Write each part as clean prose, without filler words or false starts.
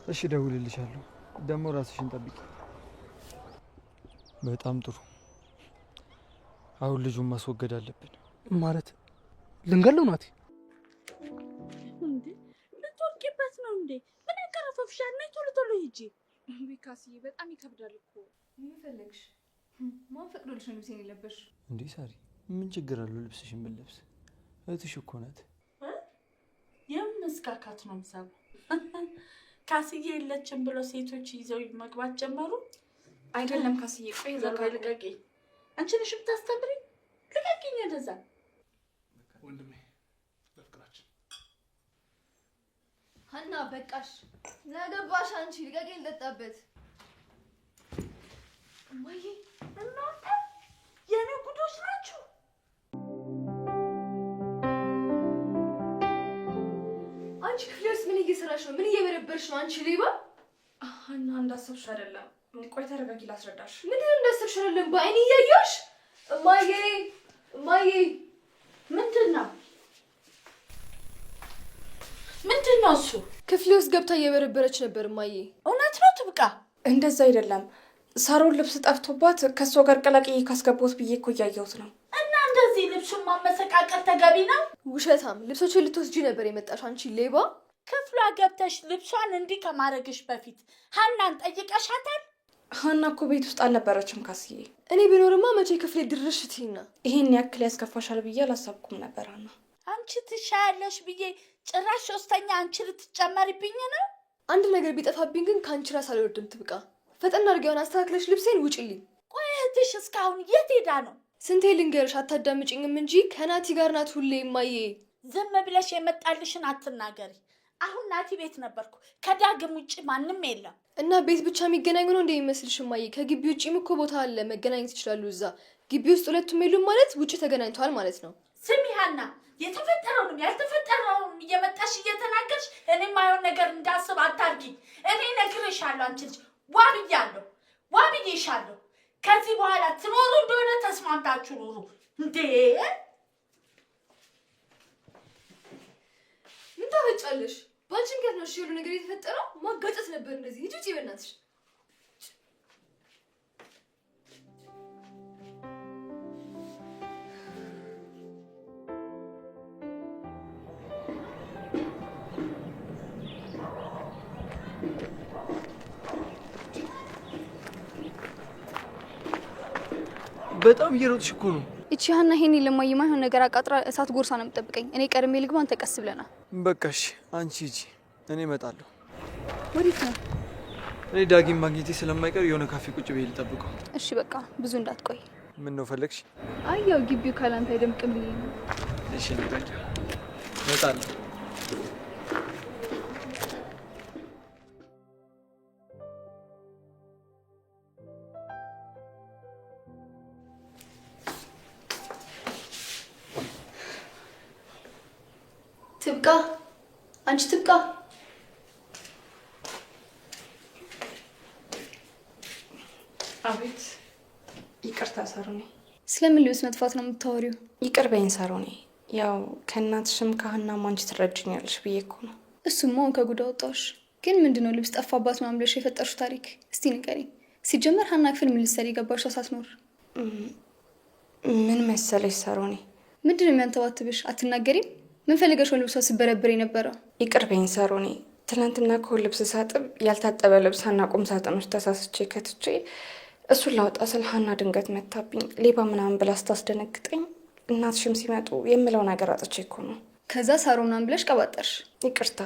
እሺ ደውልልሻለሁ። ደግሞ ራስሽን ጠብቂ። በጣም ጥሩ። አሁን ልጁን ማስወገድ አለብን። ማለት ልንገለው ናቲ? እንዴ ልትወርቂበት ነው እንዴ? ምን ያቀረፈፍሻል? ነይ ቶሎ ቶሎ ሂጂ። ቢካስዬ በጣም ይከብዳል እኮ። ምን ፈለግሽ? ማን ፈቅዶልሽ ነው ልብሴን የለበሽ? እንዴ ሳሪ ምን ችግር አለው ልብስሽን ብለብስ? እህትሽ እኮ ናት። የምን መስካካት ነው የምሰማው? ካስዬ የለችም ብሎ ሴቶች ይዘው መግባት ጀመሩ። አይደለም ካስዬ፣ ቆይ ዘጋይ ልቀቂኝ። አንቺ ነሽ የምታስተምሪኝ? ልቀቂኝ ወደዛ። ወንድሜ ለፍቅራችን ሀና በቃሽ። ለገባሽ አንቺ ልቀቂኝ ልጠጣበት። እማዬ እናንተ የኔ ጉዶች ናችሁ። አንቺ ክፍሌ ውስጥ ምን እየሰራሽ ነው? ምን እየበረበርሽ ነው? አንቺ ሌባ! ሀና እንዳሰብሽ አይደለም። ቆይ ተረጋጊ ላስረዳሽ። ምንድን ነው እንዳሰብሽ አይደለም? በአይኔ እያየሁሽ። እማዬ እማዬ! ምንድን ነው እሱ? ክፍሌ ውስጥ ገብታ እየበረበረች ነበር እማዬ። እውነት ነው ትብቃ? እንደዛ አይደለም። ሳሮን ልብስ ጠፍቶባት ከሷ ጋር ቀላቅዬ ካስገባሁት ብዬ እኮ እያየሁት ነው። እና እንደዚህ ልብሱን ማመሰቃቀል ተገቢ ነው? ውሸታም! ልብሶችን ልትወስጂ ነበር የመጣሽ አንቺ ሌባ! ክፍሏ ገብተሽ ልብሷን እንዲህ ከማድረግሽ በፊት ሀናን ጠይቀሻታል? ሀና እኮ ቤት ውስጥ አልነበረችም ካስዬ። እኔ ቢኖርማ መቼ ክፍሌ ድርሽ ትይና። ይሄን ያክል ያስከፋሻል ብዬ አላሰብኩም ነበር ሀና። አንቺ ትሻያለሽ ብዬ ጭራሽ ሶስተኛ አንቺ ልትጨመሪብኝ ነው? አንድ ነገር ቢጠፋብኝ ግን ከአንቺ ራስ አልወርድም ትብቃ። ፈጠን አድርጊውን አስተካክለሽ ልብሴን ውጪልኝ። ቆይ እህትሽ እስካሁን የት ሄዳ ነው? ስንቴ ልንገርሽ አታዳምጪኝም እንጂ ከናቲ ጋር ናት ሁሌ እማዬ። ዝም ብለሽ የመጣልሽን አትናገሪ። አሁን ናቲ ቤት ነበርኩ። ከዳግም ውጭ ማንም የለም። እና ቤት ብቻ የሚገናኙ ነው እንደሚመስልሽ እማዬ? ከግቢ ውጭም እኮ ቦታ አለ፣ መገናኘት ይችላሉ። እዛ ግቢ ውስጥ ሁለቱም የሉም ማለት ውጭ ተገናኝተዋል ማለት ነው። ስሚ ሀና፣ የተፈጠረውንም ያልተፈጠረውንም እየመጣሽ እየተናገርሽ እኔ ማየውን ነገር እንዳስብ አታርጊኝ። እኔ ነግሬሻለሁ። አንቺ ልጅ ዋ ብዬሻለሁ። ከዚህ በኋላ ትኖሩ እንደሆነ ተስማምታችሁ ኑሩ። እንዴ ምን ታፈጫለሽ? ባንቺ ምክንያት ነው ሁሉ ነገር የተፈጠረው። ማጋጨት ነበር እንደዚህ። ሂጂ ውጪ በእናትሽ። በጣም እየሮጥሽ እኮ ነው። እቺ ሀና ይሄን ለማይማ ይሆን ነገር አቃጥራ እሳት ጎርሳ ነው የምጠብቀኝ። እኔ ቀድሜ ልግባ፣ አንተ ቀስ ብለና። በቃሽ አንቺ ሂጂ፣ እኔ እመጣለሁ። ወዴት ነው? እኔ ዳጊም ማግኘቴ ስለማይቀር የሆነ ካፌ ቁጭ ብዬ ልጠብቀው። እሺ በቃ ብዙ እንዳትቆይ። ምን ነው ፈለግሽ? አይ ያው ግቢው ካላንተ አይደምቅም ብዬ ነው። እሺ እንጠጋ፣ እመጣለሁ። ትብቃ! አንቺ ትብቃ! አቤት። ይቅርታ ሳሮኔ። ስለምን ልብስ መጥፋት ነው የምታወሪው? ይቅር በይኝ ሳሮኔ። ያው ከእናትሽም ከሀናም አንቺ ትረጅኛለሽ ብዬ እኮ ነው። እሱማ ከጉዳ ወጣሽ። ግን ምንድነው ልብስ ጠፋባት ምናምን ብለሽ የፈጠርሽው ታሪክ? እስቲ ንገሪኝ። ሲጀመር ሀና ክፍል ምን ልትሰሪ ገባሽ ሳትኖር? ምን መሰለሽ ሳሮኔ። ምንድነው የሚያንተባትብሽ? አትናገሪም? ምን ፈልገሽ ነው ልብሷ ስበረብር የነበረው? ይቅር በይኝ ሳሮኔ። ትናንትና እኮ ልብስ ሳጥብ ያልታጠበ ልብስ ሀና ቁም ሳጥን ውስጥ ተሳስቼ ከትቼ እሱን ላውጣ ስል ሀና ድንገት መታብኝ። ሌባ ምናምን ብላ ስታስደነግጠኝ እናትሽም ሲመጡ የምለው ነገር አጥቼ እኮ ነው። ከዛ ሳሮ ምናምን ብለሽ ቀባጠርሽ። ይቅርታ፣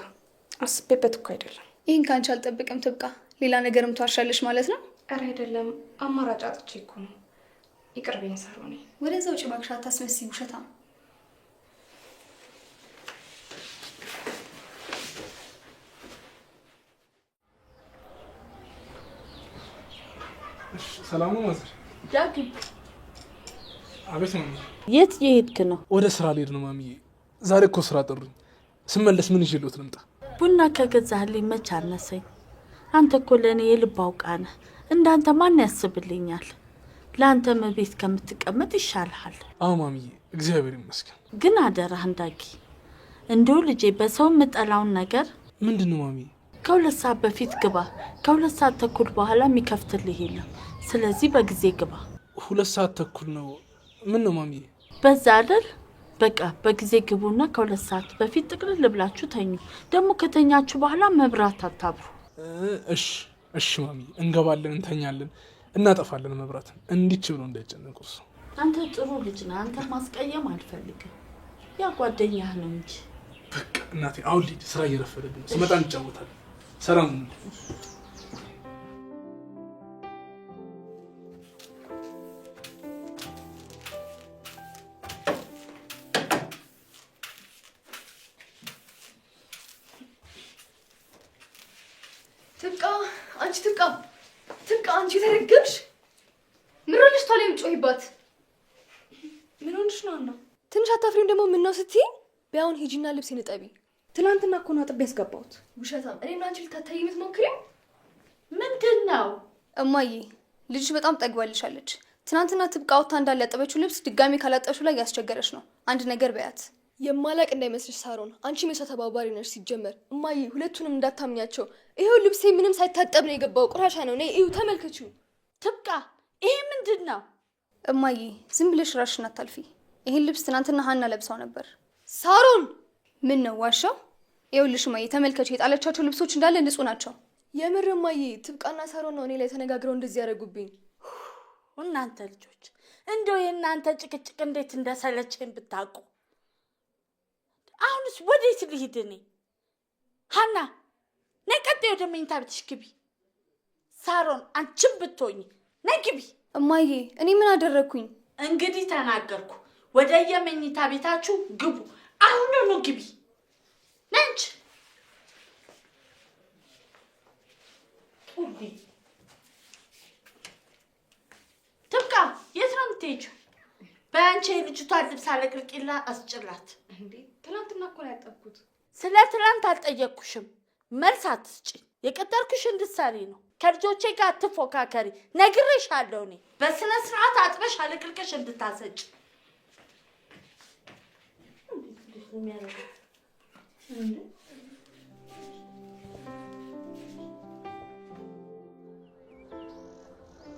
አስቤበት እኮ አይደለም። ይህን ካንቺ አልጠብቅም ትብቃ። ሌላ ነገርም ትዋሻለሽ ማለት ነው? ኧረ አይደለም፣ አማራጭ አጥቼ እኮ ነው። ይቅር በይኝ ሳሮኔ። ወደዛ ውጭ እባክሽ፣ አታስመስይ ውሸታም። ሰላም ነው ማዘር? ዳግም አቤት ማሚ። የት እየሄድክ ነው? ወደ ስራ ልሄድ ነው ማሚዬ። ዛሬ እኮ ስራ ጠሩኝ። ስመለስ ምን ይዤልዎት ልምጣ? ቡና ከገዛህልኝ መች አነሰኝ። አንተ እኮ ለእኔ የልብ አውቃ ነህ። እንዳንተ ማን ያስብልኛል? ለአንተም ቤት ከምትቀመጥ ይሻልሃል። አዎ ማሚዬ፣ እግዚአብሔር ይመስገን። ግን አደራህን ዳጊ፣ እንዲሁ ልጄ በሰው የምጠላውን ነገር። ምንድን ነው ማሚዬ? ከሁለት ሰዓት በፊት ግባ። ከሁለት ሰዓት ተኩል በኋላ የሚከፍትልህ የለም። ስለዚህ በጊዜ ግባ። 2 ሰዓት ተኩል ነው። ምን ነው ማሚዬ? በዛ አይደል? በቃ በጊዜ ግቡና ከሁለት ሰዓት በፊት ጥቅልል ብላችሁ ተኙ። ደግሞ ከተኛችሁ በኋላ መብራት አታብሩ። እሺ ማሚዬ፣ እንገባለን፣ እንተኛለን፣ እናጠፋለን መብራት። እንዲች ብሎ እንዳይጨነቁስ። አንተ ጥሩ ልጅ ነህ። አንተ ማስቀየም አልፈልግም። ያ ጓደኛህ ነው እንጂ። በቃ እናቴ አሁን ልሂድ፣ ስራ እየረፈደብኝ ነው። ስመጣ እንጫወታለን። ሰላም። ትብቃ አንቺ ተረገምሽ። ምን ሆነሽ ታዲያ የምትጮሂባት? ምን ሆነሽ ነው አና? ትንሽ አታፍሪም ደግሞ? ምን ነው ስትይ ቢያውን ሂጂና ልብስ ንጠቢ። ትናንትና እኮ ነው አጥቤ ያስገባሁት። ውሸታም! እኔና አንቺ ልታታይ የምትሞክሪው ምንድን ነው? እማዬ ልጅሽ በጣም ጠግባልሻለች። ትናንትና ትብቃ ወጥታ እንዳለ ያጠበችው ልብስ ድጋሚ ካላጠብሽው ላይ ያስቸገረች ነው። አንድ ነገር በያት። የማላቅ እንዳይመስልሽ ሳሮን፣ አንቺ የሷ ተባባሪ ነሽ። ሲጀመር እማዬ ሁለቱንም እንዳታምኛቸው። ይሄው ልብሴ ምንም ሳይታጠብ ነው የገባው። ቆሻሻ ነው። ነይ እዩ፣ ተመልከቺው። ትብቃ፣ ይሄ ምንድን ነው? እማዬ ዝም ብለሽ ራስሽን አታልፊ። ይሄን ልብስ ትናንትና ሀና ለብሳው ነበር። ሳሮን ምን ነው ዋሻው? ይኸውልሽ እማዬ ተመልከቺ፣ የጣለቻቸው ልብሶች እንዳለ ንጹህ ናቸው። የምር እማዬ፣ ትብቃና ሳሮን ነው እኔ ላይ ተነጋግረው እንደዚህ ያደረጉብኝ። እናንተ ልጆች እንደው የእናንተ ጭቅጭቅ እንዴት እንደሰለቸኝ ብታውቁ። አሁንስ ወዴት ልሂድ እኔ? ሀና ነይ ቀጥይ፣ ወደ መኝታ ቤትሽ ግቢ። ሳሮን አንቺም ብትሆኝ ነይ ግቢ። እማዬ እኔ ምን አደረግኩኝ? እንግዲህ ተናገርኩ። ወደ የመኝታ ቤታችሁ ግቡ። አሁኑኑ ግቢ። ነንች ትብቃ፣ የት ነው የምትሄጂው? በአንቺ የልጅቷን ልብስ አለቅልቂላ አስጭላት። እንዴ ትናንትና እኮ ነው ያጠብኩት። ስለ ትናንት አልጠየቅኩሽም። መልስ አትስጪኝ። የቀጠርኩሽ እንድትሰሪ ነው። ከልጆቼ ጋር አትፎካከሪ። ነግሬሻለሁ። እኔ በስነ ስርዓት አጥበሽ አለቅልቀሽ እንድታሰጭ።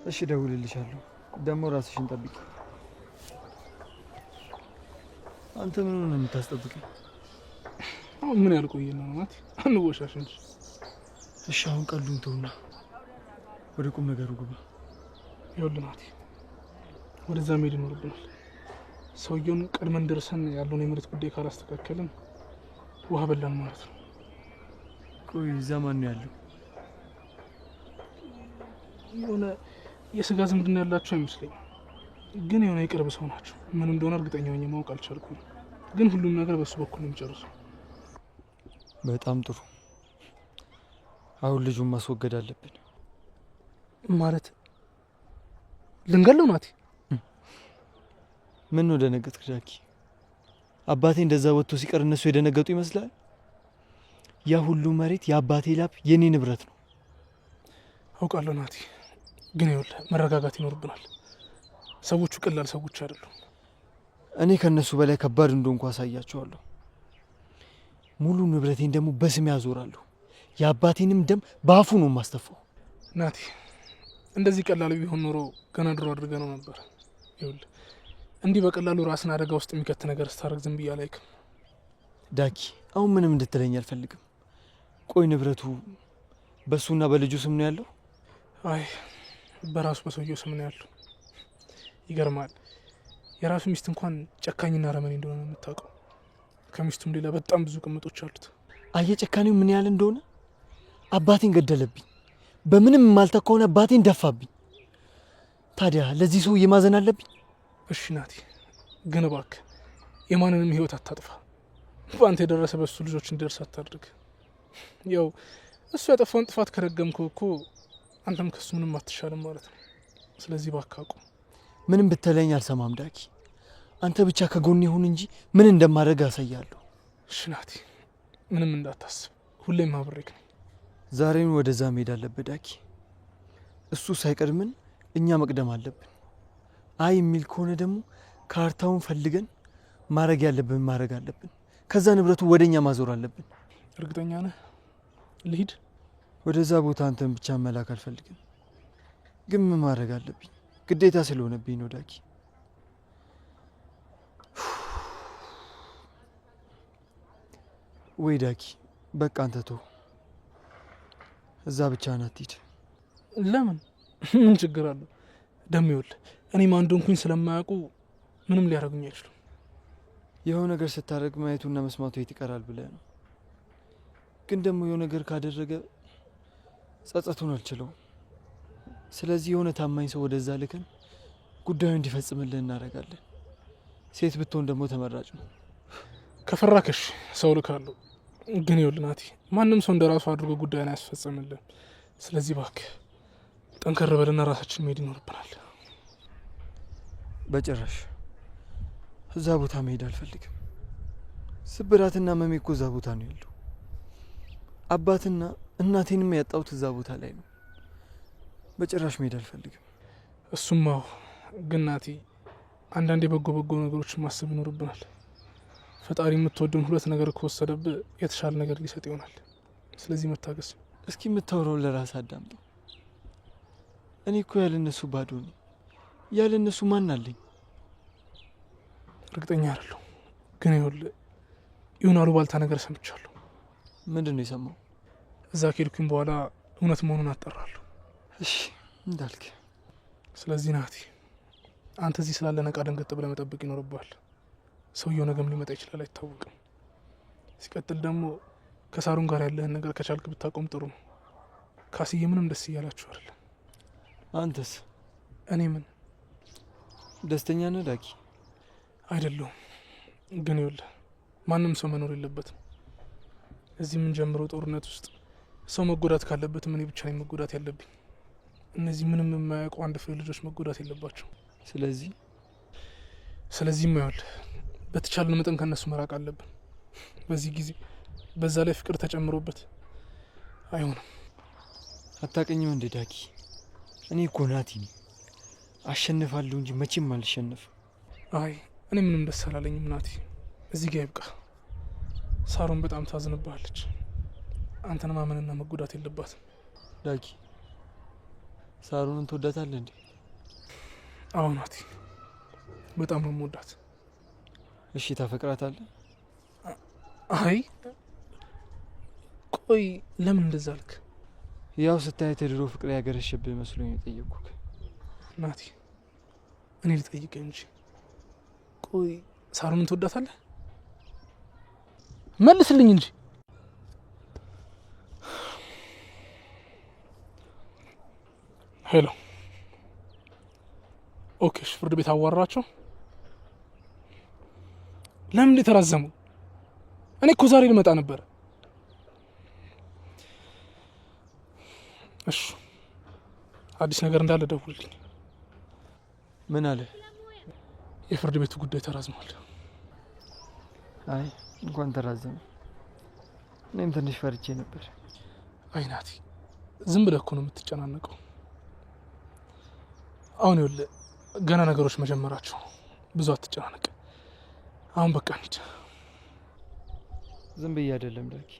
እሺ እደውልልሻለሁ። ደግሞ ራስሽን ጠብቂ። አንተ ምን ነው የምታስጠብቀኝ? አሁን ምን ያልቆየ ነው ማለት አንወሻሽ እንጂ። እሺ አሁን ቀሉን ተውና ወደ ቁም ነገሩ ግባ። ይኸውልህ ናቲ፣ ወደዛ መሄድ ይኖርብናል። ሰውየውን ቀድመን ደርሰን ያለውን የመሬት ጉዳይ ካላስተካከልን ውሃ በላን ማለት ነው። ቆይ እዛ ማን ነው ያለው? የሆነ የስጋ ዝምድና ያላቸው አይመስለኝም፣ ግን የሆነ የቅርብ ሰው ናቸው። ምን እንደሆነ እርግጠኛ ሆኜ ማወቅ አልቻልኩም፣ ግን ሁሉም ነገር በሱ በኩል ነው የሚጨርሰው። በጣም ጥሩ። አሁን ልጁን ማስወገድ አለብን። ማለት ልንገለው ናቲ? ምን ነው ደነገጥክ ጃኪ? አባቴ እንደዛ ወጥቶ ሲቀር እነሱ የደነገጡ ይመስላል? ያ ሁሉ መሬት የአባቴ ላብ የኔ ንብረት ነው። አውቃለሁ ናቲ፣ ግን ይኸውልህ መረጋጋት ይኖርብናል። ሰዎቹ ቀላል ሰዎች አይደሉም። እኔ ከነሱ በላይ ከባድ እንደሆንኩ አሳያቸዋለሁ። ሙሉ ንብረቴን ደግሞ በስሜ ያዞራለሁ። የአባቴንም ደም በአፉ ነው የማስተፋው። ናቲ እንደዚህ ቀላሉ ቢሆን ኖሮ ገና ድሮ አድርገነው ነበር። ይኸውልህ እንዲህ በቀላሉ ራስን አደጋ ውስጥ የሚከት ነገር ስታደርግ ዝም ብዬ አላይክም። ዳኪ አሁን ምንም እንድትለኝ አልፈልግም። ቆይ ንብረቱ በሱና በልጁ ስም ነው ያለው? አይ በራሱ በሰውየው ስም ነው ያለው። ይገርማል። የራሱ ሚስት እንኳን ጨካኝና ረመኔ እንደሆነ ነው የምታውቀው። ከሚስቱም ሌላ በጣም ብዙ ቅምጦች አሉት። አየ ጨካኔው ምን ያህል እንደሆነ። አባቴን ገደለብኝ። በምንም የማልተካውን አባቴን ደፋብኝ። ታዲያ ለዚህ ሰው ማዘን አለብኝ? እሺ ናቲ፣ ግን እባክህ የማንንም ህይወት አታጥፋ። በአንተ የደረሰ በሱ ልጆች እንዲደርስ አታድርግ። ያው እሱ ያጠፋውን ጥፋት ከረገምከው እኮ አንተም ከሱ ምንም አትሻልም ማለት ነው። ስለዚህ እባክህ አቁም። ምንም ብትለኝ አልሰማም ዳኪ። አንተ ብቻ ከጎኔ ይሁን እንጂ ምን እንደማደርግ አሳያለሁ። እሺ ናቲ፣ ምንም እንዳታስብ፣ ሁሌም አብሬክ ነኝ። ዛሬን ወደዛ መሄድ አለብህ ዳኪ። እሱ ሳይቀድምን እኛ መቅደም አለብን። አይ የሚል ከሆነ ደግሞ ካርታውን ፈልገን ማድረግ ያለብን ማድረግ አለብን። ከዛ ንብረቱ ወደኛ ማዞር አለብን። እርግጠኛ ነህ? ልሂድ? ወደዛ ቦታ አንተን ብቻ መላክ አልፈልግም፣ ግን ምን ማድረግ አለብኝ? ግዴታ ስለሆነብኝ ነው ዳጊ። ወይ ዳጊ በቃ አንተ ተው፣ እዛ ብቻ አትሂድ። ለምን? ምን ችግር አለው? ደም ይኸውልህ፣ እኔ ማን እንደሆንኩኝ ስለማያውቁ ምንም ሊያደርጉኝ አይችሉም። የሆነ ነገር ስታደርግ ማየቱና መስማቱ የት ይቀራል ብለህ ነው። ግን ደግሞ የሆነ ነገር ካደረገ ጸጸቱን አልችለውም። ስለዚህ የሆነ ታማኝ ሰው ወደዛ ልከን ጉዳዩ እንዲፈጽምልህ እናደርጋለን። ሴት ብትሆን ደግሞ ተመራጭ ነው። ከፈራከሽ ሰው ልካለሁ። ግን ይኸውልህ ናቲ፣ ማንም ሰው እንደ ራሱ አድርጎ ጉዳዩን አያስፈጽምልህም። ስለዚህ እባክህ ጠንከር በልና ራሳችን መሄድ ይኖርብናል። በጭራሽ እዛ ቦታ መሄድ አልፈልግም። ስብራትና መሜ እኮ እዛ ቦታ ነው ያለው። አባትና እናቴንም ያጣሁት እዛ ቦታ ላይ ነው። በጭራሽ መሄድ አልፈልግም። እሱማው ግን ናቲ፣ አንዳንዴ በጎ ነገሮችን ማሰብ ይኖርብናል። ፈጣሪ የምትወደውን ሁለት ነገር ከወሰደብህ የተሻለ ነገር ሊሰጥ ይሆናል። ስለዚህ መታገስ። እስኪ የምታወራውን ለራስ አዳምጠው። እኔ እኮ ያለ እነሱ ባዶ ነኝ። ያለ እነሱ ማን አለኝ? እርግጠኛ አይደለሁ፣ ግን ይኸውልህ የሆነ አሉባልታ ነገር ሰምቻለሁ። ምንድን ነው የሰማው? እዛ ከሄድኩኝ በኋላ እውነት መሆኑን አጠራለሁ። እሺ እንዳልክ። ስለዚህ ናቲ፣ አንተ እዚህ ስላለ ነቃ ደንገጥ ብለህ መጠበቅ ይኖርብሃል። ሰውየው ነገም ሊመጣ ይችላል፣ አይታወቅም። ሲቀጥል ደግሞ ከሳሩን ጋር ያለህን ነገር ከቻልክ ብታቆም ጥሩ ነው። ካስዬ ምንም ደስ እያላችሁ አይደለም። አንተስ? እኔ ምን ደስተኛ ነህ ዳጊ? አይደለሁም፣ ግን ይኸውልህ ማንም ሰው መኖር የለበትም። እዚህ የምንጀምረው ጦርነት ውስጥ ሰው መጎዳት ካለበት እኔ ብቻ ነኝ መጎዳት ያለብኝ። እነዚህ ምንም የማያውቁ አንድ ፍሬ ልጆች መጎዳት የለባቸው። ስለዚህም ይኸውልህ በተቻለን መጠን ከእነሱ መራቅ አለብን። በዚህ ጊዜ በዛ ላይ ፍቅር ተጨምሮበት አይሆንም። አታውቅኝም እንደ ዳጊ? እኔ እኮ ናቲ ነኝ። አሸንፋለሁ እንጂ መቼም አልሸነፍም። አይ እኔ ምንም ደስ አላለኝም ናቲ። እዚህ ጋር ይብቃ። ሳሮን በጣም ታዝንብሃለች። አንተን ማመንና መጎዳት የለባትም። ዳጊ ሳሮንን ትወዳታለህ እንዴ? አዎ ናቲ፣ በጣም ነው የምወዳት። እሺ ታፈቅራታለህ? አይ ቆይ ለምን እንደዛ አልክ? ያው ስታይ የድሮ ፍቅር ያገረሸብህ መስሎኝ የጠየቅኩህ። ናቲ እኔ ልጠይቅህ እንጂ ቆይ ሳሮንን ትወዳታለህ? መልስልኝ እንጂ። ሄሎ ኦኬ፣ ፍርድ ቤት አዋራቸው። ለምን ተራዘሙ? እኔ እኮ ዛሬ ልመጣ ነበር። እሺ አዲስ ነገር እንዳለ ደውልልኝ። ምን አለ? የፍርድ ቤቱ ጉዳይ ተራዝሟል። አይ እንኳን ተራዘመ። እኔም ትንሽ ፈርቼ ነበር። አይ ናቲ፣ ዝም ብለህ እኮ ነው የምትጨናነቀው። አሁን ይኸውልህ ገና ነገሮች መጀመራቸው፣ ብዙ አትጨናነቅ። አሁን በቃ እንሂድ። ዝም ብዬ አይደለም ዳጊ፣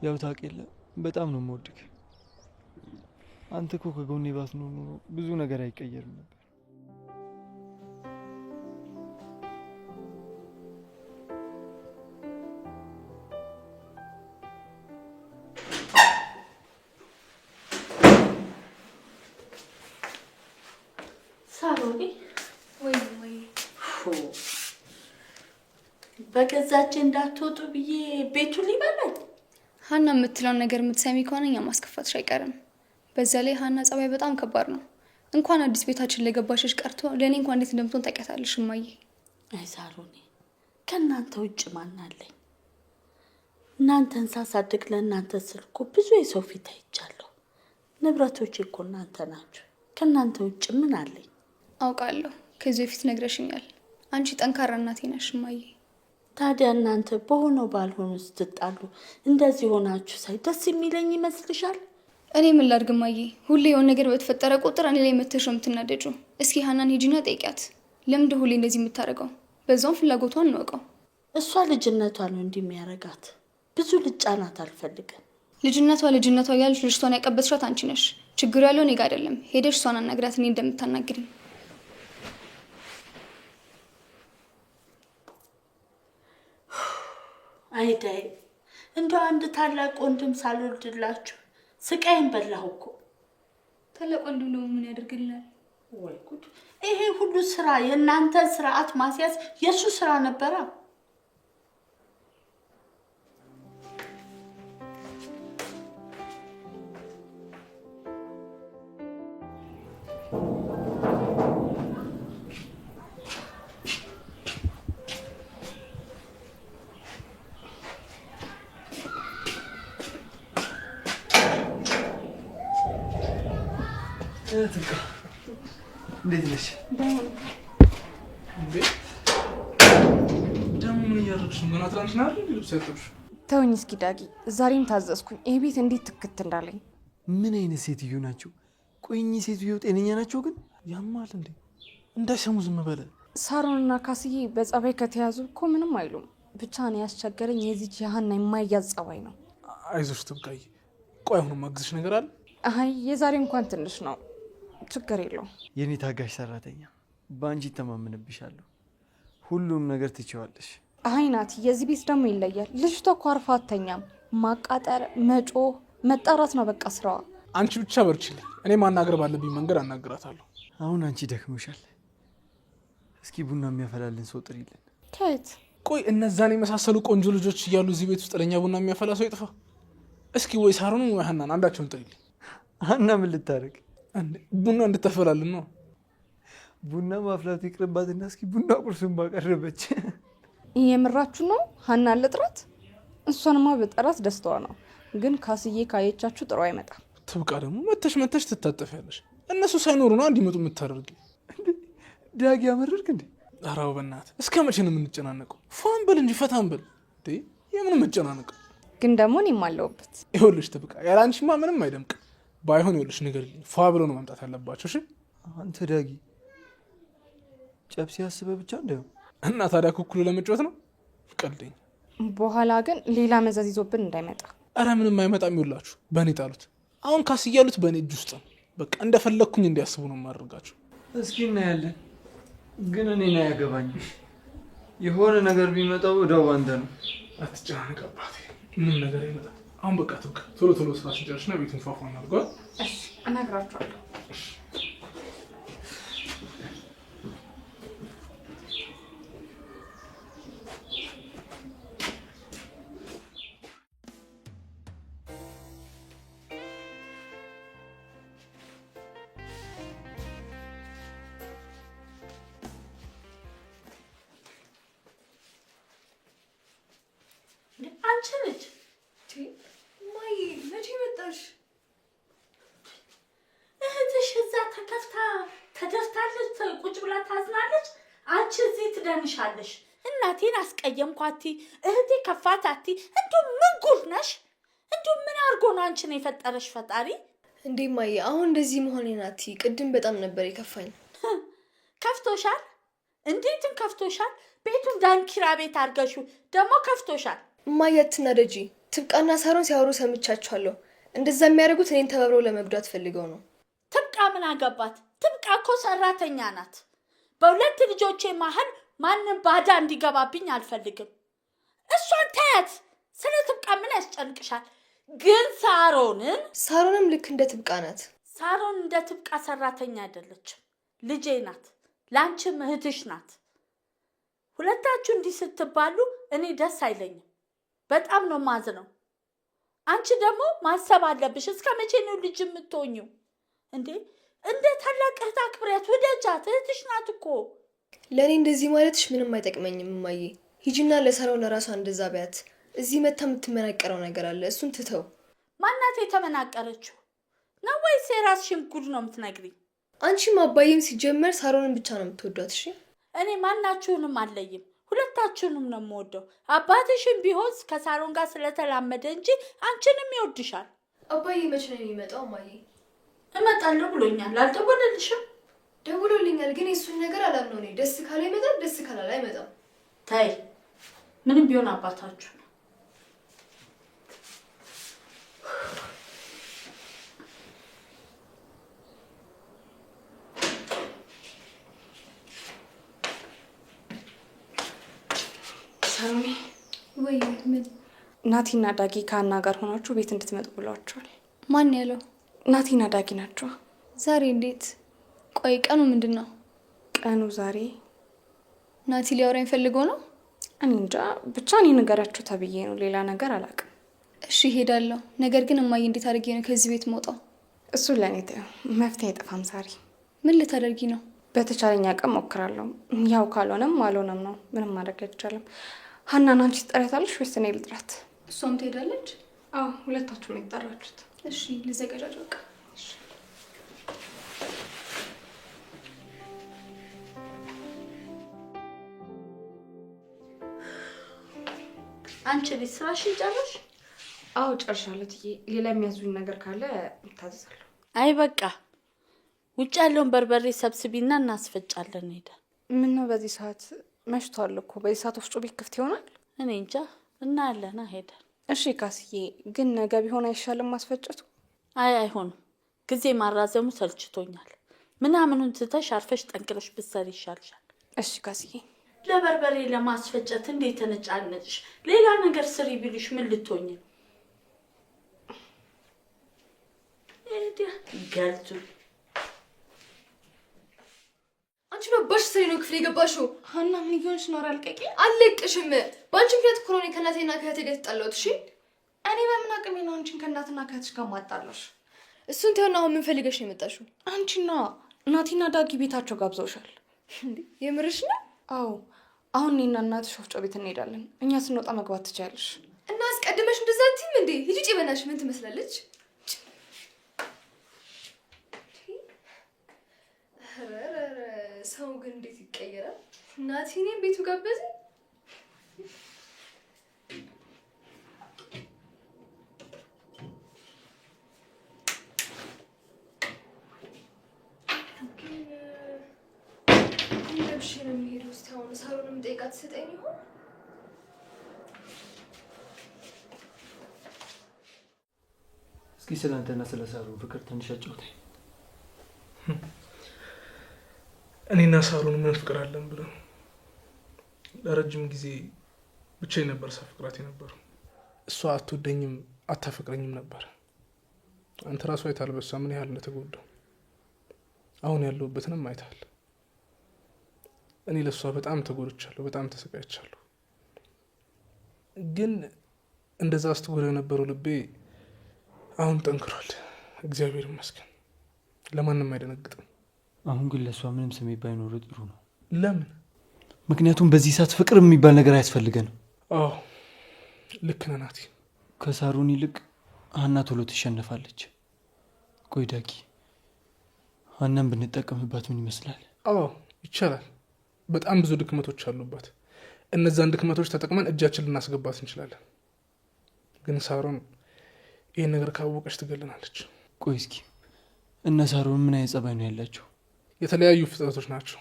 ያው ታውቅ የለ በጣም ነው የምወድህ። አንተ እኮ ከጎኔ ባትኖር ኖሮ ብዙ ነገር አይቀየርም ነበር። ሳሮኒ ወይ በገዛች እንዳትወጡ ብዬ ቤቱ ሊበላኝ። ሀና የምትለውን ነገር የምትሰሚ ከሆነ እኛ ማስከፋትሽ አይቀርም። በዛ ላይ ሀና ጸባይ በጣም ከባድ ነው። እንኳን አዲስ ቤታችን ለገባሽሽ ቀርቶ ለእኔ እንኳን እንዴት እንደምትሆን ታውቂያታለሽ እማዬ። አይ ሳሮኒ፣ ከእናንተ ውጭ ማን አለኝ? እናንተን ሳሳድግ ለእናንተ ስል እኮ ብዙ የሰው ፊት አይቻለሁ። ንብረቶች እኮ እናንተ ናችሁ። ከእናንተ ውጭ ምን አለኝ? አውቃለሁ፣ ከዚህ በፊት ነግረሽኛል። አንቺ ጠንካራ እናቴ ነሽ እማዬ። ታዲያ እናንተ በሆነው ባልሆኑ ስትጣሉ እንደዚህ ሆናችሁ ሳይ ደስ የሚለኝ ይመስልሻል? እኔ ምን ላድርግ እማዬ? ሁሌ የሆነ ነገር በተፈጠረ ቁጥር እኔ ላይ መተሽ ነው የምትናደጁ። እስኪ ሀናን ሂጂና ጠይቂያት፣ ለምንድን ሁሌ እንደዚህ የምታደርገው? በዛውም ፍላጎቷን እንወቀው። እሷ ልጅነቷ ነው እንዲህ የሚያረጋት። ብዙ ልጫናት አልፈልግም። ልጅነቷ ያልሽ ልጅቷን ያቀበጥሻት አንቺ ነሽ። ችግሩ ያለው እኔ ጋር አይደለም። ሄደሽ እሷን አናግራት እኔ እንደምታናግሪኝ። አይዳይ እንደው አንድ ታላቅ ወንድም ሳልወልድላችሁ ስቃይን በላሁ እኮ። ታላቅ ወንድም ነው ምን ያደርግልናል? ወይ ጉድ! ይሄ ሁሉ ስራ የእናንተ ስርዓት ማስያዝ የሱ ስራ ነበረ። እንዴት ነሽ? ደግሞ ምን እያደረግሽ ነው? ገና ትናንትና አይደል ልብስ ያጠብሽ? ተውኝ እስኪ ዳጊ፣ ዛሬም ታዘዝኩኝ። ይህ ቤት እንዴት ትክት እንዳለኝ። ምን አይነት ሴትዮ ናቸው? ቆይ እኚህ ሴትዮ ጤነኛ ናቸው ግን? ያማል እንዴ? እንዳይሰሙ ዝም በለ። ሳሮንና ካስዬ በጸባይ ከተያዙ እኮ ምንም አይሉም። ብቻ ነው ያስቸገረኝ የዚች የሀና የማያዝ ጸባይ ነው። አይዞሽ ትብቃይ። ቆይ አሁን ማግዝሽ ነገር አለ? አይ የዛሬ እንኳን ትንሽ ነው፣ ችግር የለውም። የኔ ታጋሽ ሰራተኛ፣ በአንቺ ተማምንብሻለሁ። ሁሉም ነገር ትችዋለሽ። አይ ናቲ፣ የዚህ ቤት ደግሞ ይለያል። ልጅቷ እኮ አርፋ አተኛም። ማቃጠር፣ መጮህ፣ መጣራት ነው በቃ ስራዋ። አንቺ ብቻ በርችልኝ። እኔ ማናገር ባለብኝ መንገድ አናግራታለሁ። አሁን አንቺ ደክሞሻል። እስኪ ቡና የሚያፈላልን ሰው ጥሪልን። ከየት? ቆይ እነዛን የመሳሰሉ ቆንጆ ልጆች እያሉ እዚህ ቤት ውስጥ ለእኛ ቡና የሚያፈላ ሰው ይጥፋ? እስኪ ወይ ሳሮን ወይ ሀናን አንዳቸውን ጥሪልኝ። ሀና ምን ልታደርግ? ቡና እንድታፈላልን ነው። ቡና ማፍላቱ ይቅርባትና እስኪ ቡና ቁርስን ባቀረበች። የምራችሁ ነው? ሀናን ልጥራት? እሷንማ በጠራት ደስተዋ ነው። ግን ካስዬ ካየቻችሁ ጥሩ አይመጣም። ትብቃ ደግሞ መተሽ ትታጠፊያለሽ። እነሱ ሳይኖሩ ነው እንዲመጡ የምታደርጊ። ዳጊ ያመረርክ እንዴ? ራው በእናት እስከ መቼ ነው የምንጨናነቀው? ፋን በል እንጂ ፈታን በል። የምን መጨናነቀው? ግን ደግሞ እኔም አለሁበት። ይኸውልሽ ትብቃ፣ ያለ አንቺማ ምንም አይደምቅም። ባይሆን ይኸውልሽ ንገሪልኝ፣ ፏ ብለው ነው መምጣት ያለባቸው። እሺ አንተ ዳጊ ጨብሲ ያስበህ ብቻ እንዳይሆን እና ታዲያ ኩኩሉ ለመጫወት ነው ቀልደኝ። በኋላ ግን ሌላ መዘዝ ይዞብን እንዳይመጣ። አረ ምንም አይመጣም። ይውላችሁ በእኔ ጣሉት። አሁን ካስ እያሉት በእኔ እጅ ውስጥ ነው። በቃ እንደፈለግኩኝ እንዲያስቡ ነው የማደርጋቸው። እስኪ እናያለን። ግን እኔን አያገባኝም። የሆነ ነገር ቢመጣው እዳው ባንተ ነው። አትጨናነቅ አባቴ፣ ምንም ነገር አይመጣም። አሁን በቃ ትብቃ። ቶሎ ስራ ስንጨርስና ቤቱን ፏፏ እናድርገዋል። እሺ እነግራችኋለሁ። አንቺ ልጅ ማይ መቼ መጣሽ? እህትሽ እዛ ተደፍታለች፣ ቁጭ ብላ ታዝናለች። አንቺ እዚህ ትደንሻለሽ። እናቴን አስቀየምኳቲ፣ እህቴ ከፋታቲ። እንዲሁ ምን ጉድ ነሽ? እንዲሁ ምን አድርጎ ነው አንቺን የፈጠረሽ ፈጣሪ? እንዴ ማይ አሁን እንደዚህ መሆኔ ናቲ፣ ቅድም በጣም ነበር የከፋኝ። ከፍቶሻል? እንዴትም ከፍቶሻል? ቤቱን ዳንኪራ ቤት አድርገሹ ደግሞ ከፍቶሻል። እማዬ አትናደጂ። ትብቃና ሳሮን ሲያወሩ ሰምቻቸዋለሁ። እንደዛ የሚያደርጉት እኔን ተባብረው ለመጉዳት ፈልገው ነው። ትብቃ ምን አገባት? ትብቃ እኮ ሰራተኛ ናት። በሁለት ልጆቼ መሀል ማንም ባዳ እንዲገባብኝ አልፈልግም። እሷን ታያት። ስለ ትብቃ ምን ያስጨንቅሻል? ግን ሳሮንም ልክ እንደ ትብቃ ናት። ሳሮን እንደ ትብቃ ሰራተኛ አይደለችም፣ ልጄ ናት። ለአንቺም እህትሽ ናት። ሁለታችሁ እንዲህ ስትባሉ እኔ ደስ አይለኝም። በጣም ነው ማዝነው። አንቺ ደግሞ ማሰብ አለብሽ። እስከ መቼ ነው ልጅ የምትሆኚው እንዴ? እንደ ታላቅ እህት አክብሪያት፣ ውደጃት። እህትሽ ናት እኮ። ለእኔ እንደዚህ ማለትሽ ምንም አይጠቅመኝም እማዬ። ሂጂና ለሳሮን ለራሷ እንደዛ ቢያት። እዚህ መታ የምትመናቀረው ነገር አለ፣ እሱን ትተው። ማናት የተመናቀረችው ነው ወይስ የራስሽን ጉድ ነው የምትነግሪኝ? አንቺም አባዬም ሲጀመር ሳሮንን ብቻ ነው የምትወዷት። እሺ እኔ ማናችሁንም አለይም፣ ሁለታችሁንም ነው የምወደው። አባትሽም ቢሆን ከሳሮን ጋር ስለተላመደ እንጂ አንቺንም ይወድሻል። አባዬ መቼ ነው የሚመጣው? እማዬ እመጣለሁ ብሎኛል። አልደወለልሽም? ደውሎልኛል፣ ግን የሱን ነገር አላምነው። እኔ ደስ ካለ ይመጣል፣ ደስ ካላለ አይመጣም። ታይ ምንም ቢሆን አባታችሁ ነው። ናቲና ዳጊ ከሀና ጋር ሆናችሁ ቤት እንድትመጡ ብለዋቸዋል። ማን ያለው? ናቲና ዳጊ ናቸው። ዛሬ እንዴት? ቆይ ቀኑ ምንድን ነው? ቀኑ ዛሬ ናቲ ሊያወራኝ ፈልገው ነው? እኔ እንጃ፣ ብቻ እኔ ንገራችሁ ተብዬ ነው፣ ሌላ ነገር አላውቅም። እሺ እሄዳለሁ። ነገር ግን እማዬ እንዴት አድርጌ ነው ከዚህ ቤት መውጣው? እሱ ለእኔ ተይው፣ መፍትሄ አይጠፋም። ዛሬ ምን ልታደርጊ ነው? በተቻለኝ አቅም ሞክራለሁ። ያው ካልሆነም አልሆነም ነው፣ ምንም ማድረግ አይቻልም። ሀናን አንቺ ትጠሪያታለሽ ወይስ እኔ ልጥራት? እሷም ትሄዳለች? አዎ፣ ሁለታችሁም የጠራችሁት። እሺ ልዘጋጃጅ በቃ። አንቺ ልጅ ስራሽን ጨረሽ? አዎ ጨርሻለሁ ትዬ። ሌላ የሚያዙኝ ነገር ካለ እታዘዛለሁ። አይ በቃ ውጭ ያለውን በርበሬ ሰብስቢና እናስፈጫለን። ሄደ ምን ነው በዚህ ሰዓት? መሽቷል እኮ። በዚህ ሰዓት ወፍጮ ቤት ክፍት ይሆናል? እኔ እንጃ። እናያለና ሄደ። እሺ ካስዬ፣ ግን ነገ ቢሆን አይሻልም ማስፈጨቱ? አይ አይሆንም፣ ጊዜ ማራዘሙ ሰልችቶኛል። ምናምኑን ትተሽ አርፈሽ ጠንቅለሽ ብትሰሪ ይሻልሻል። እሺ ካስዬ። ለበርበሬ ለማስፈጨት እንዴት ተነጫነጭሽ? ሌላ ነገር ስሪ ቢሉሽ ምን ልትሆኝ ነው? ገልቱ አንቺ ነው ባሽ ሰሪ ነው ክፍል የገባሽው። ሀና ምን ይሆንሽ ነው? አልቀቂ አልለቅሽም። በአንቺ ምክንያት እኮ ነው ከእናቴና ከእህቴ ጋር የተጣላሁት። እሺ እኔ በምን አቅሜ ነው አንቺን ከእናትና ከእህትሽ ጋር ማጣላሽ? እሱን ተይውና አሁን ምን ፈልገሽ ነው የመጣሽው? አንቺና ናቲና ዳጊ ቤታቸው ጋብዘውሻል። የምርሽ ነው? አዎ፣ አሁን እኔና እናትሽ ወፍጮ ቤት እንሄዳለን። እኛ ስንወጣ መግባት ትችያለሽ። እና አስቀድመሽ እንደዛ አትይም እንዴ? ሂጂ ውጪ በእናትሽ። ምን ትመስላለች? ሰው ግን እንዴት ይቀየራል? ናቲ እኔን ቤቱ ጋበዘ። ለብሼ ነው የሚሄደው። እስኪ አሁን ሳሎንም ጠይቃት ትሰጠኝ ይሆን? እስኪ ስለ አንተና ስለ ሳሩ ፍቅር ትንሽ አጫውተኝ። እኔና ሳሩን ምን ፍቅር አለን ብለው ለረጅም ጊዜ ብቻዬን ነበር ሳፈቅራት የነበረው። እሷ አትወደኝም አታፈቅረኝም ነበር። አንተ ራሱ አይተሃል በሷ ምን ያህል እንደተጎዳው። አሁን ያለሁበትንም አይተሃል። እኔ ለሷ በጣም ተጎድቻለሁ፣ በጣም ተሰቃይቻለሁ። ግን እንደዛ አስተጎዳ የነበረው ልቤ አሁን ጠንክሯል፣ እግዚአብሔር ይመስገን። ለማንም አይደነግጥም። አሁን ግን ለእሷ ምንም ስሜት ባይኖር ጥሩ ነው። ለምን? ምክንያቱም በዚህ ሰዓት ፍቅር የሚባል ነገር አያስፈልገንም። አዎ ልክ ነህ ናቲ። ከሳሩን ይልቅ ሀና ቶሎ ትሸነፋለች። ቆይ ዳጊ፣ ሀናን ብንጠቀምባት ምን ይመስላል? አዎ ይቻላል። በጣም ብዙ ድክመቶች አሉባት። እነዛን ድክመቶች ተጠቅመን እጃችን ልናስገባት እንችላለን። ግን ሳሩን ይህን ነገር ካወቀች ትገለናለች። ቆይ እስኪ እነ ሳሩን ምን አይነት ጸባይ ነው ያላቸው? የተለያዩ ፍጥረቶች ናቸው፣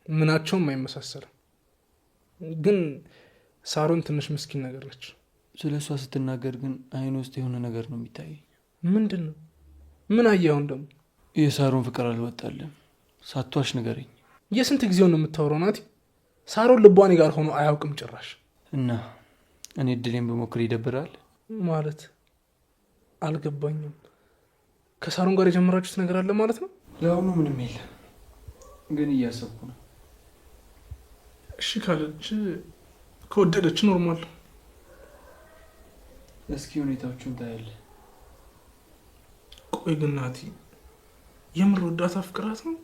ምናቸውም አይመሳሰልም። ግን ሳሩን ትንሽ ምስኪን ነገር ነች። ስለ እሷ ስትናገር ግን አይን ውስጥ የሆነ ነገር ነው የሚታየኝ። ምንድን ነው? ምን አየኸውን ደግሞ? የሳሩን ፍቅር አልወጣለም። ሳቷሽ ንገረኝ። የስንት ጊዜው ነው የምታወራው ናቲ? ሳሩን ልቧኔ ጋር ሆኖ አያውቅም ጭራሽ። እና እኔ እድሌን በሞክር ይደብራል ማለት? አልገባኝም። ከሳሩን ጋር የጀመራችሁት ነገር አለ ማለት ነው? ለአሁኑ ምንም የለም፣ ግን እያሰብኩ ነው። እሺ ካለች ከወደደች ኖርማል። እስኪ ሁኔታዎቹን ታያለህ። ቆይ ግን ናቲ የምር ወዳት አፍቅራት ነው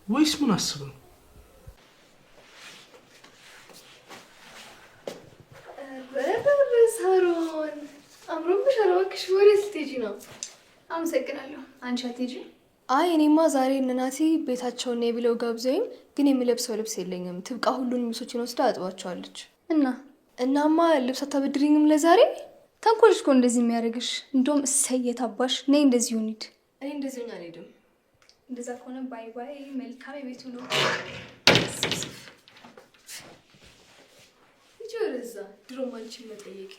ወይስ ምን አስበ ነው? ሳሮን አምሮብሻል። እባክሽ ወዴት ልትሄጂ ነው? አመሰግናለሁ። አንቺ አትሄጂ? አይ እኔማ ዛሬ እነ ናቲ ቤታቸውን ነው ብለው ጋብዘውኝ፣ ግን የምለብሰው ልብስ የለኝም። ትብቃ ሁሉንም ልብሶችን ወስዳ አጥባቸዋለች። እናማ ልብስ አታበድሪኝም ለዛሬ? ተንኮልሽ እኮ እንደዚህ የሚያደርግሽ። እንደውም እሰየት አባሽ ነይ እንደዚህ ሁኒድ። እኔ እንደዚህ ሆኜ አልሄድም። እንደዛ ከሆነ ባይ ባይ። መልካም የቤቱ ነው። ልጅ ወደዛ ድሮም አንቺን መጠየቅ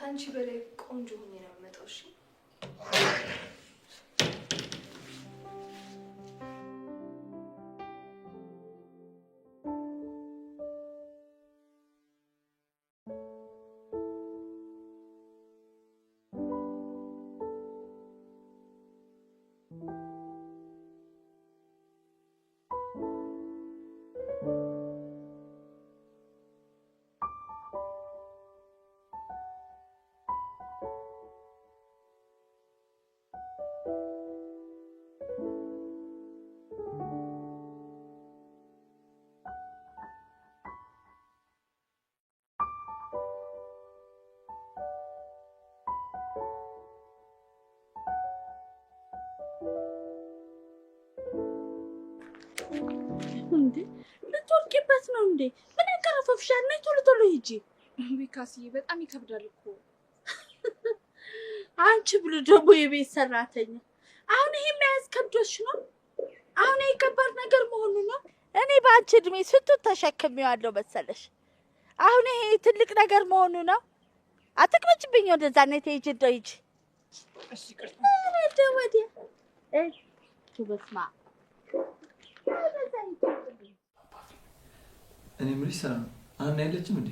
ከአንቺ በላይ ቆንጆ ሆኜ ነው የምመጣው። እሺ እንዴ ልትወርቂበት ነው እንዴ? ምን ያቀረፈፍሻል? ነይ ቶሎ ቶሎ ሂጂ። ቢካስዬ በጣም ይከብዳል እኮ። አንቺ ብሎ ደግሞ የቤት ሰራተኛ። አሁን ይሄ መያዝ ከብዶሽ ነው? አሁን ይሄ ከባድ ነገር መሆኑ ነው? እኔ በአንቺ እድሜ ስንቱን ተሸክሜዋለሁ መሰለሽ። አሁን ይሄ ትልቅ ነገር መሆኑ ነው? አትቅመጭብኝ። ወደዛ ነይ ትሄጂ እንደው ሂጂ። እሺ ቅርታ ወዲያ በስመ አብ እኔ የምልሽ ሰራ ነው አሁን ያለችም እንዴ?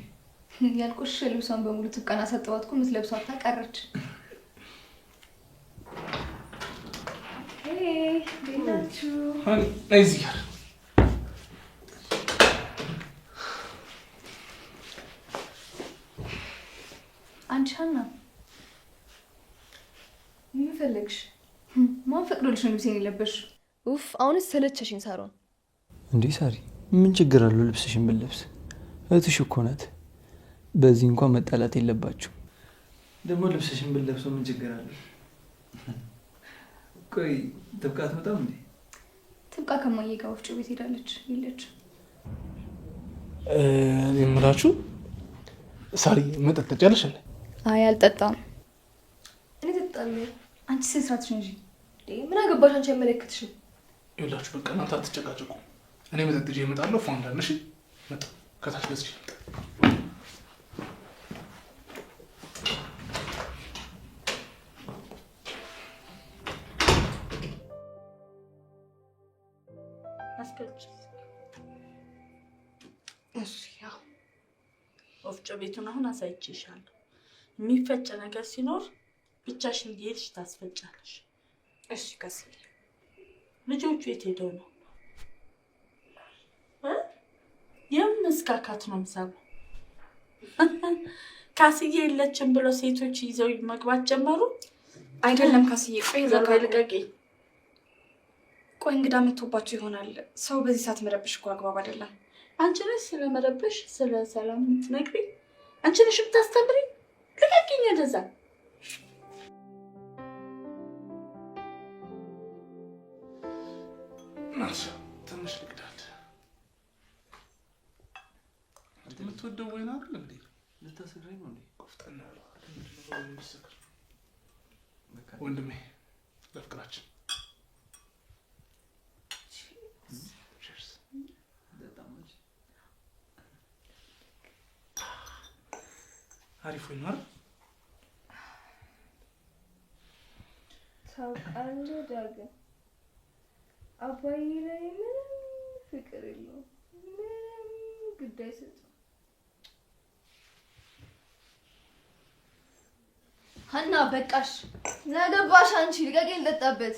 ያልቆሽ ልብሷን በሙሉ ትብቃና ሰጠዋት እኮ የምትለብሷ ታቀረች። ቤታችሁ እዚህ ጋር አንቺ ሀና ምን ፈለግሽ? ማን ፈቅዶልሽ ነው ልብሴን የለበስሽው? ኡፍ አሁንስ ሰለቸሽኝ ሳሮን። እንዴ ሳሪ ምን ችግር አለው ልብስሽን ብለብስ? እህትሽ እኮ ናት። በዚህ እንኳን መጣላት የለባችሁ። ደግሞ ልብስሽን ብለብሰው ምን ችግር አለው? ቆይ ትብቃ አትመጣም እንዴ? ትብቃ ከማዬ ጋር ወፍጮ ቤት ሄዳለች። የለች። እኔ የምላችሁ ሳሪ መጠጥ ትጨርሽ እንዴ? አይ አልጠጣም። እኔ እጠጣለሁ። አንቺ ስነ ስርዓትሽ እንጂ ምን አገባሽ? አንቺ አይመለከትሽም። ይኸውላችሁ በቃ እናንተ አትጨቃጨቁ። እኔ መጠጥ ይዤ እመጣለሁ። ፏ እንዳልሽ መጣ ከታች ገዝቼ ወፍጮ ቤቱን አሁን አሳይቼሻለሁ። የሚፈጭ ነገር ሲኖር ብቻሽን እየሄድሽ ታስፈጫለሽ። እሺ ካስዬ። ልጆቹ የት ሄደው ነው? የምን መስካካት ነው የምሰማው? ካስዬ የለችም ብለው ሴቶች ይዘው መግባት ጀመሩ። አይደለም ካስዬ፣ ቆይ ልቀቂ። ቆይ እንግዳ መጥቶባቸው ይሆናል። ሰው በዚህ ሰዓት መረብሽ እኮ አግባብ አይደለም። አንቺ ነሽ ስለመረብሽ ስለ ሰላም የምትነግሪኝ? አንቺ ነሽ የምታስተምሪኝ? ልቀቂኝ ወደዛ። ናስ ትንሽ ልቅዳት። የምትወደው ወይን አይደል እንዴ? ልታሰግረኝ ነው እንዴ? ቆፍጠና ወንድሜ ለፍቅራችን አሪፍ ወይን አይደል? ታውቃለህ ዳግም አባዬ ላይ ምንም ፍቅር የለውም። ምንም ግድ አይሰጥም። ሀና በቃሽ። ምን አገባሽ አንቺ? ልቀቂኝ ልጠጣበት።